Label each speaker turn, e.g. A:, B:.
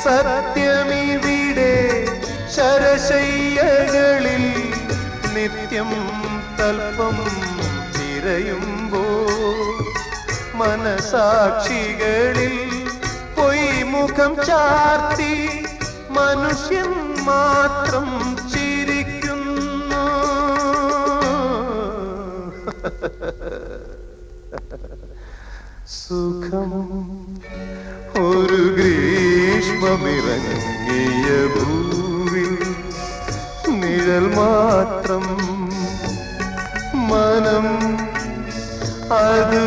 A: സത്യമിവിടെ ശരശയ്യകളിൽ നിത്യം തൽപ്പം തിരയുമ്പോ മനസാക്ഷികളിൽ പൊയ്മുഖം ചാർത്തി മനുഷ്യൻ മാത്രം ചിരിക്കുന്നു. സുഖം ഒരു ഗ്രീഷ്മമിറങ്ങിയ ഭൂവിൽ നിഴൽ മാത്രം മനം അത്